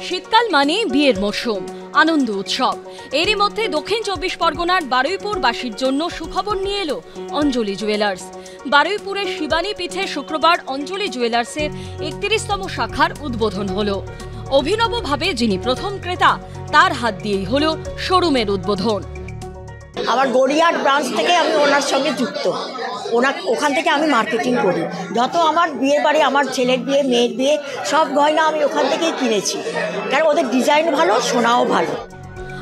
শীতকাল মানে বিয়ের মরশুম, আনন্দ উৎসব। এরই মধ্যে দক্ষিণ 24 পরগনার বারুইপুরবাসীর জন্য সুখবর নিয়ে এলো অঞ্জলি জুয়েলার্স। বারুইপুরের শিবানী পীঠে শুক্রবার অঞ্জলি জুয়েলার্সের 31তম শাখার উদ্বোধন হলো। অভিনবভাবে যিনি প্রথম ক্রেতা তার হাত দিয়েই হলো শোরুমের উদ্বোধন। আমার গড়িয়াহাট ব্রাঞ্চ থেকে আমি ওনার সঙ্গে যুক্ত, ওখান থেকে আমি মার্কেটিং করি। যত আমার বিয়ে বাড়ি, আমার ছেলের বিয়ে, মেয়ের বিয়ে, সব গয়না আমি ওখান থেকেই কিনেছি, কারণ ওদের ডিজাইন ভালো, সোনাও ভালো।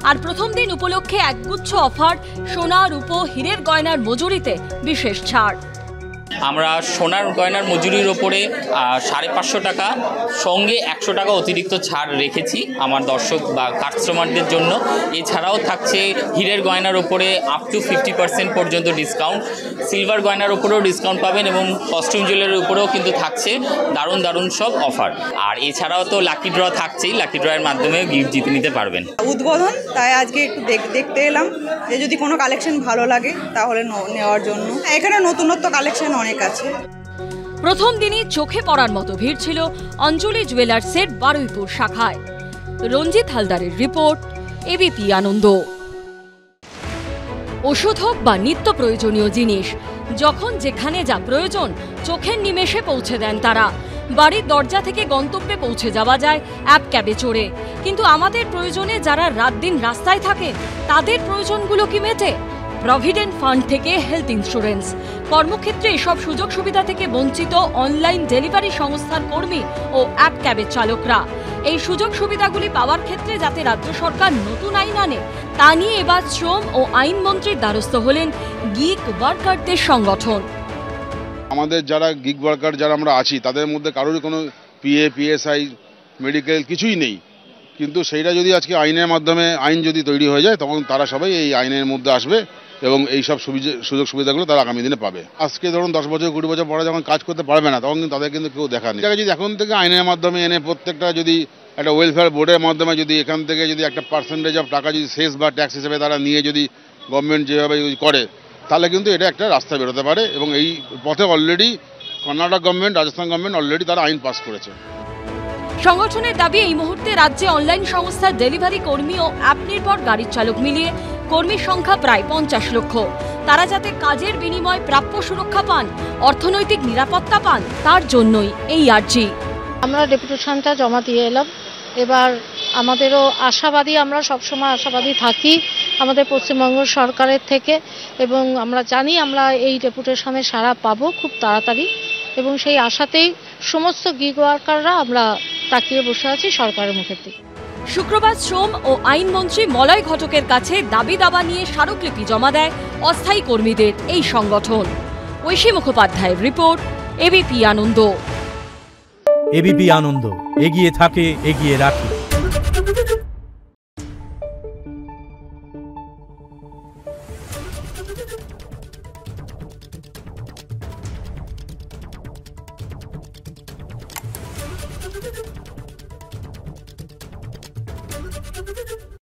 আর প্রথম দিন উপলক্ষে একগুচ্ছ অফার, সোনা, রূপো, হীরের গয়নার মজুরিতে বিশেষ ছাড়। আমরা সোনার গয়নার মজুরির ওপরে 550 টাকা সঙ্গে 100 টাকা অতিরিক্ত ছাড় রেখেছি আমার দর্শক বা কাস্টমারদের জন্য। এছাড়াও থাকছে হীরের গয়নার ওপরে আপ টু 50% পর্যন্ত ডিসকাউন্ট। সিলভার গয়নার ওপরেও ডিসকাউন্ট পাবেন এবং কস্টিউম জুয়েলারির উপরেও কিন্তু থাকছে দারুণ দারুণ সব অফার। আর এছাড়াও তো লাকি ড্র থাকছেই, লাকি ড্রয়ের মাধ্যমে গিফট জিতে নিতে পারবেন। উদ্বোধন, তাই আজকে একটু দেখতে এলাম যে যদি কোনো কালেকশন ভালো লাগে তাহলে নেওয়ার জন্য। এখানে নতুনত্ব কালেকশন অনেক আছে। প্রথম দিনই চোখে পড়ার মতো ভিড় ছিল অঞ্জলি জুয়েলার্সের বারুইপুর শাখায়। রঞ্জিত হালদারের রিপোর্ট, এবিপি আনন্দ। ওষুধ হোক বা নিত্য প্রয়োজনীয় জিনিস, যখন যেখানে যা প্রয়োজন চোখের নিমেষে পৌঁছে দেন তারা। বাড়ির দরজা থেকে গন্তব্যে পৌঁছে যাওয়া যায় অ্যাপ ক্যাবে চড়ে, কিন্তু আমাদের প্রয়োজনে যারা রাত দিন রাস্তায় থাকেন তাদের প্রয়োজনগুলো কি মেটে? প্রভিডেন্ট ফান্ড থেকে হেলথ ইন্স্যুরেন্স, কর্মক্ষেত্রে এসব সুযোগ সুবিধা থেকে বঞ্চিত অনলাইন ডেলিভারি সংস্থার কর্মী ও অ্যাপ ক্যাবের চালকরা। এই সুযোগ সুবিধাগুলি পাওয়ার ক্ষেত্রে যাতে রাজ্য সরকার নতুন আইন আনে তা নিয়ে এবার শ্রম ও আইনমন্ত্রীর দ্বারস্থ হলেন গিগ ওয়ার্কারদের সংগঠন। আমাদের যারা গিগ ওয়ার্কার যারা আমরা আছি তাদের মধ্যে কারোরই কোনো পিএ, পিএসআই, মেডিকেল কিছুই নেই, কিন্তু সেইটা যদি আজকে আইনের মাধ্যমে আইন যদি তৈরি হয়ে যায় তখন তারা সবাই এই আইনের মধ্যে আসবে এবং এই সব সুযোগ সুবিধাগুলো তারা আগামী দিনে পাবে। আজকে ধরুন 10 বছর 20 বছর পরে যখন কাজ করতে পারবে না তখন কিন্তু তাদের কিন্তু কেউ দেখা নেই। যদি এখন থেকে আইনের মাধ্যমে এনে প্রত্যেকটা যদি একটা ওয়েলফেয়ার বোর্ডের মাধ্যমে যদি এখান থেকে যদি একটা পার্সেন্টেজ অফ টাকা যদি সেস বা ট্যাক্স হিসেবে তারা নিয়ে যদি গভর্নমেন্ট যেভাবে করে তাহলে কিন্তু এটা একটা রাস্তা বেরোতে পারে এবং এই পথে already Karnataka government, Rajasthan government already তারা আইন পাস করেছে। সংগঠনের দাবি এই মুহূর্তে রাজ্যে অনলাইন সংস্থার ডেলিভারি কর্মী ও অ্যাপ নির্ভর গাড়ির চালক মিলিয়ে কর্মীর সংখ্যা প্রায় 50 লক্ষ। তারা যাতে কাজের বিনিময়ে প্রাপ্য সুরক্ষা পান, অর্থনৈতিক নিরাপত্তা পান, তার জন্যই এই আর্জি। আমরা ডেপুটেশনটা জমা দিয়ে এলাম। এবার আমাদেরও আশাবাদী, আমরা সবসময় আশাবাদী থাকি আমাদের পশ্চিমবঙ্গ সরকারের থেকে, এবং আমরা জানি আমরা এই ডেপুটেশনে সাড়া পাবো খুব তাড়াতাড়ি, এবং সেই আশাতেই সমস্ত গিগ ওয়ার্কাররা আমরা তাকিয়ে বসে আছি সরকারের মুখের দিকে। শুক্রবার শ্রম ও আইনমন্ত্রী মলয় ঘটকের কাছে দাবি দাবা নিয়ে স্মারকলিপি জমা দেয় অস্থায়ী কর্মীদের এই সংগঠন। ঐশী মুখোপাধ্যায়ের রিপোর্ট, এবিপি আনন্দ। এবিপি আনন্দ, এগিয়ে থাকে, এগিয়ে রাখে।